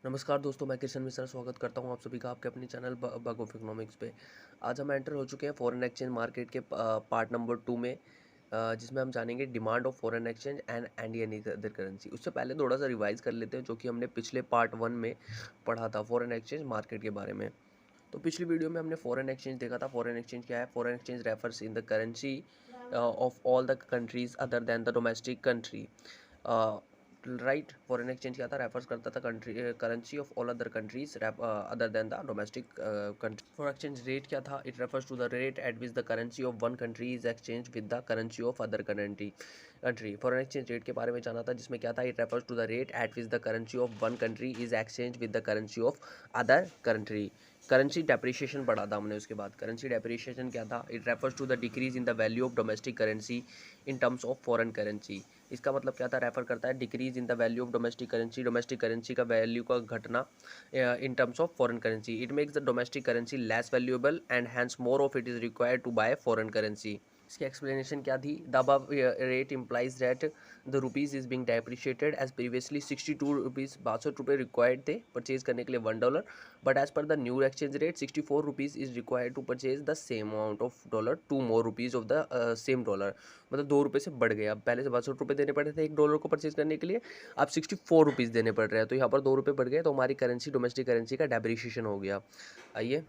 नमस्कार दोस्तों, मैं किशन मिश्रा स्वागत करता हूं आप सभी का आपके अपने चैनल बग ऑफ इकोनॉमिक्स पे। आज हम एंटर हो चुके हैं फॉरेन एक्सचेंज मार्केट के पार्ट नंबर 2 में, जिसमें हम जानेंगे demand of foreign exchange and any other currency. उससे पहले थोड़ा सा रिवाइज कर लेते हैं जो कि हमने पिछले पार्ट 1 में पढ़ा था फॉरेन एक्सचेंज मार्केट के बारे में। तो पिछली वीडियो में हमने फॉरेन एक्सचेंज देखा था। फॉरेन एक्सचेंज क्या है? Foreign exchange refers in the currency of all the countries other than the domestic country. Right, foreign exchange क्या था? रेफर्स करता था country currency of all other countries other than the domestic country. Foreign exchange rate क्या था? It refers to the rate at which the currency of one country is exchange with the currency of other country. Foreign exchange rate के बारे में जाना था, जिसमें क्या था? It refers to the rate at which the currency of one country is exchange with the currency of other country. Currency depreciation पढ़ा था हमने। उसके बाद करेंसी डेप्रिशिएशन क्या था? It refers to the decrease in the value of domestic currency in terms of foreign currency. इसका मतलब क्या था? रेफर करता है decrease in the value of domestic currency का वैल्यू का घटना इन terms of foreign currency. It makes the domestic currency less valuable and hence more of it is required to buy foreign currency. इसकी explanation क्या थी? The above rate implies that the rupees is being depreciated as previously 62 rupees 62 रुपये required थे purchase करने के लिए $1, but as per the new exchange rate 64 rupees is required to purchase the same amount of dollar 2 more rupees of the same dollar. मतलब 2 रुपये से बढ़ गया। अब पहले से 62 रुपये देने पड़े थे $1 को परचेज करने के लिए, अब 64 रुपीज़ देने पड़ रहे हैं। तो यहाँ पर 2 रुपये बढ़ गए, तो हमारी करेंसी डोमेस्टिक करेंसी का डेप्रिशिएशन हो गया। आइए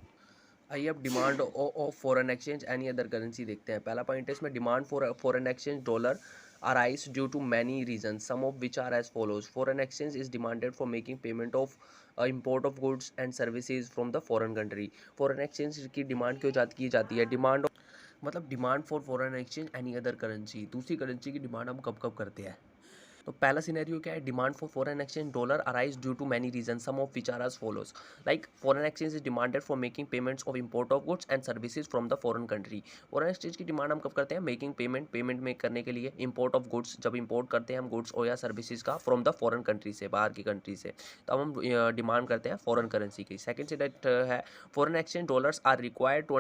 आइए अब demand of foreign exchange any other currency देखते हैं। पहला पॉइंट है इसमें, demand for foreign exchange dollar arise due to many reasons, some of which are as follows. Foreign exchange is demanded for making payment of import of goods and services from the foreign country. Foreign exchange की demand क्यों की जाती है? Demand मतलब demand for foreign exchange any other currency, दूसरी currency की demand हम कब कब करते हैं? तो पहला सिनेरियो क्या है? Demand for foreign exchange dollar arise due to many reason, some of which are as follows. Like foreign exchange is demanded for making payments of import of goods and services from the foreign country. Foreign exchange की demand हम कब करते हैं? Making payment make करने के लिए, import of goods, जब import करते हैं हम गुड्स और या सर्विसेज का फ्रॉम द फॉरेन कंट्री से, बाहर की कंट्री से, तो हम डिमांड करते हैं फॉरेन करेंसी की। सेकंड सिनेरियो है, foreign exchange dollars are required to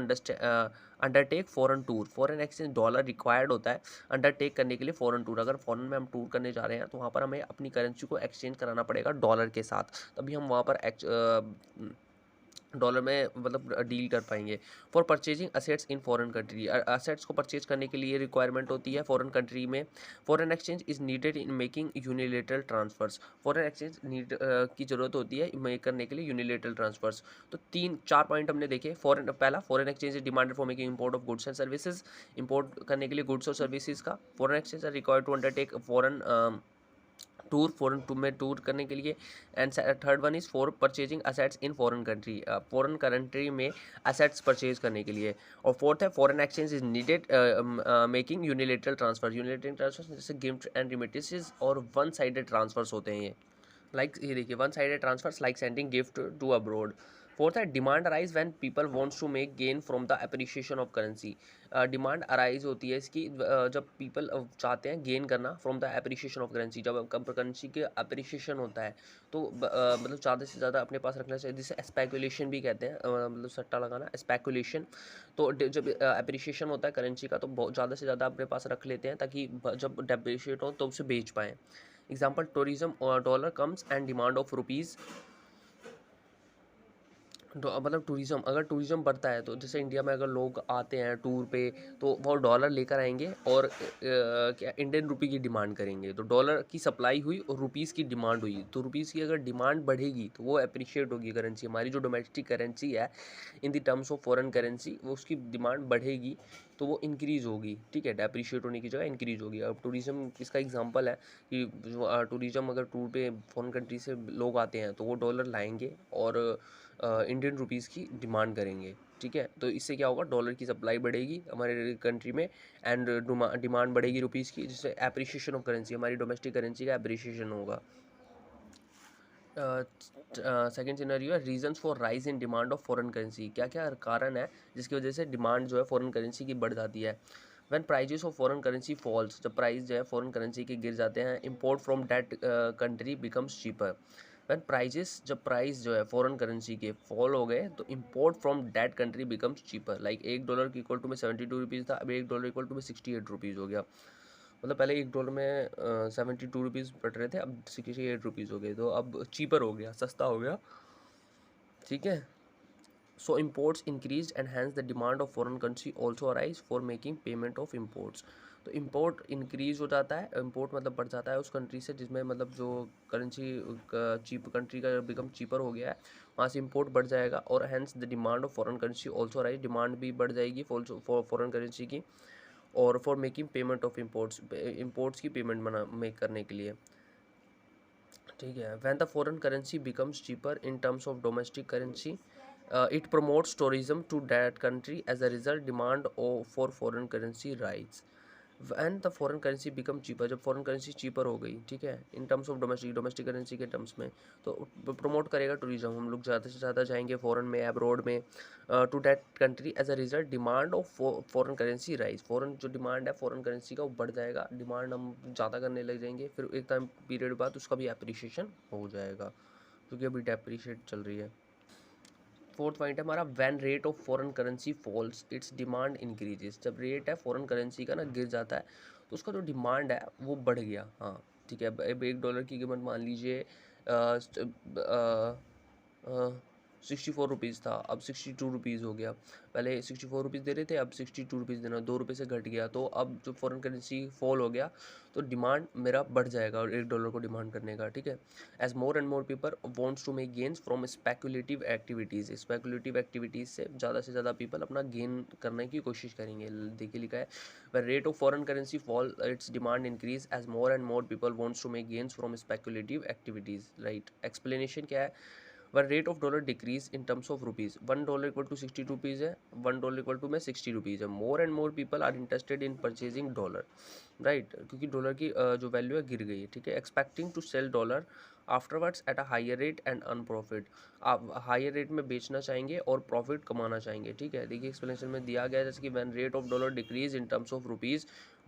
undertake foreign tour. Foreign exchange dollar required होता है अंडरटेक करने के लिए फॉरेन टूर। अगर फॉरेन में हम टूर करने जा रहे हैं तो वहाँ पर हमें अपनी करेंसी को एक्सचेंज कराना पड़ेगा डॉलर के साथ, तभी हम वहाँ पर डॉलर में मतलब डील कर पाएंगे। For purchasing assets in foreign country, assets को परचेज करने के लिए रिक्वायरमेंट होती है फॉरेन कंट्री में। Foreign exchange is needed in making unilateral transfers. Foreign exchange की जरूरत होती है मेक करने के लिए यूनिलेटरल ट्रांसफर्स। तो 3-4 पॉइंट हमने देखे। पहला, foreign exchange is demanded for making import of goods and services, import करने के लिए गुड्स और सर्विसेज का। Foreign exchange are required to undertake foreign tour, foreign tour में टूर करने के लिए। And third one is for purchasing assets in foreign country, foreign country में असेट्स परचेज करने के लिए। और फोर्थ है, foreign exchange is needed making unilateral transfer. Unilateral transfer जैसे गिफ्ट एंड रिमिटेंसेस और वन साइडेड ट्रांसफर्स होते हैं ये। ये देखिए, one sided transfers like sending gift to abroad. Fourth है, demand arise when people wants to make gain from the appreciation of currency. Demand arise होती है इसकी जब पीपल चाहते हैं गेन करना from the appreciation of currency. जब currency के अप्रिशिएशन होता है तो मतलब ज़्यादा से ज़्यादा अपने पास रखना चाहिए, जिसे स्पेकुलेशन भी कहते हैं, मतलब सट्टा लगाना, स्पेकुलेशन। तो जब अप्रिशिएशन होता है करेंसी का तो बहुत ज़्यादा से ज़्यादा अपने पास रख लेते हैं ताकि जब डेप्रिशिएट हो तो उसे बेच पाएँ। Example, tourism dollar comes and demand of rupees. तो मतलब टूरिज़्म, अगर टूरिज़्म बढ़ता है तो जैसे इंडिया में अगर लोग आते हैं टूर पे तो वो डॉलर लेकर आएंगे और क्या इंडियन रुपी की डिमांड करेंगे। तो डॉलर की सप्लाई हुई और रुपीज़ की डिमांड हुई, तो रुपीज़ की अगर डिमांड बढ़ेगी तो वो अप्रिशिएट होगी करेंसी। हमारी जो डोमेस्टिक करेंसी है in the terms of foreign currency, वो उसकी डिमांड बढ़ेगी तो वो इंक्रीज़ होगी। ठीक है, डेप्रिशिएट होने की जगह इंक्रीज़ होगी। अब टूरिज़्म इसका एग्जांपल है कि जो टूरिज़्म अगर टूर पे फॉरेन कंट्री से लोग आते हैं तो वो डॉलर लाएंगे और इंडियन रुपीज़ की डिमांड करेंगे। ठीक है, तो इससे क्या होगा? डॉलर की सप्लाई बढ़ेगी हमारे कंट्री में एंड डिमांड बढ़ेगी रुपीज़ की, जिससे एप्रिशिएशन ऑफ करेंसी, हमारी डोमेस्टिक करेंसी का एप्रिशिएशन होगा। सेकेंड सिनेरियो है, reasons for rise in demand of foreign currency. क्या क्या कारण है जिसकी वजह से डिमांड जो है फॉरेन करेंसी की बढ़ जाती है? When prices of foreign currency falls, जब प्राइस जो है फॉरेन करेंसी के गिर जाते हैं। Import from that country becomes cheaper. When prices, जब प्राइस जो है फॉरेन करेंसी के फॉल हो गए तो import from that country becomes cheaper. Like $1 की इक्वल टू में 72 रुपीज़ था, अब $1 इक्वल टू में 68 रुपीज़ हो गया। मतलब पहले $1 में 72 रुपीज़ पड़ रहे थे, अब 68 रुपीज़ हो गए, तो अब चीपर हो गया, सस्ता हो गया, ठीक है। So imports increase and hence the demand of foreign currency also arise for making payment of imports. तो इम्पोर्ट इंक्रीज हो जाता है, इम्पोर्ट मतलब बढ़ जाता है उस कंट्री से जिसमें मतलब जो करेंसी चीप कंट्री का बिकम चीपर हो गया है, वहाँ से इम्पोर्ट बढ़ जाएगा, और hence the demand of foreign currency also arise, डिमांड भी बढ़ जाएगी फॉर फॉरेन करेंसी की, और for making payment of imports, imports की पेमेंट बना मेक करने के लिए, ठीक है। When the foreign currency becomes cheaper in terms of domestic currency, it promotes tourism to that country. As a result, demand for foreign currency rise. When the foreign currency become cheaper, जब foreign currency cheaper हो गई, ठीक है, in terms of domestic currency के terms में, तो promote करेगा tourism, हम लोग ज़्यादा से ज़्यादा जाएंगे foreign में, abroad में, to that country. As a result, demand of foreign currency rise. foreign जो demand है foreign currency का वो बढ़ जाएगा, demand हम ज़्यादा करने लग जाएंगे, फिर एक टाइम पीरियड बाद उसका भी appreciation हो जाएगा, क्योंकि अभी depreciate चल रही है। फोर्थ पॉइंट है हमारा, when rate of foreign currency falls its demand increases. जब रेट है फॉरेन करेंसी का ना गिर जाता है, तो उसका जो डिमांड है वो बढ़ गया, हाँ ठीक है। अब $1 की कीमत मान लीजिए 64 रुपीज़ था, अब 62 रुपीज़ हो गया। पहले 64 रुपीज़ दे रहे थे, अब 62 रुपीज़ देना, 2 रुपये से घट गया, तो अब जो फॉरेन करेंसी फॉल हो गया, तो डिमांड मेरा बढ़ जाएगा और $1 को डिमांड करने का, ठीक है। As more and more people wants to make gains from speculative activities से ज़्यादा पीपल अपना गेन करने की कोशिश करेंगे। देखिए लिखा है, when rate of foreign currency fall its demand increase as more and more people wants to make gains from speculative activities, right. Explanation क्या है, when rate of dollar decrease in terms of rupees, $1 equal to 62 rupees है, $1 equal to में 60 rupees है। More and more people are interested in purchasing dollar, right, क्योंकि dollar की जो value है गिर गई है, ठीक है। Expecting to sell dollar afterwards at a higher rate and earn profit, आप हायर रेट में बेचना चाहेंगे और प्रॉफिट कमाना चाहेंगे, ठीक है। देखिए एक्सप्लेनेशन में दिया गया है, जैसे कि when rate of dollar decrease in terms of rupees,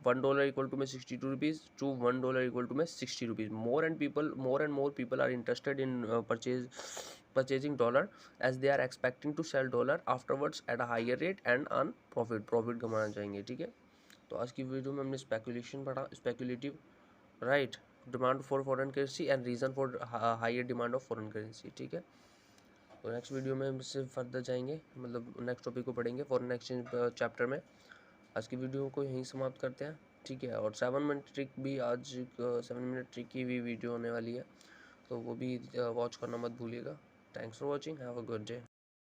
$1 equal to में 62 रुपीज़ टू $1 इक्वल टू में 60 rupees. More and more people are interested in purchasing dollar as they are expecting to sell dollar afterwards at a higher rate and earn profit कमाना चाहेंगे, ठीक है। तो आज की video में हमने स्पेकुलेशन पढ़ा, speculative, right, demand for foreign currency and reason for higher demand of foreign currency, ठीक है। तो नेक्स्ट वीडियो में हम इससे फर्दर जाएंगे, मतलब नेक्स्ट टॉपिक को पढ़ेंगे फॉरेन एक्सचेंज चैप्टर में। आज की वीडियो को यहीं समाप्त करते हैं, ठीक है। और 7 मिनट ट्रिक भी आज 7 मिनट ट्रिक की भी वीडियो होने वाली है, तो वो भी वॉच करना मत भूलिएगा। Thanks for watching, have a good day.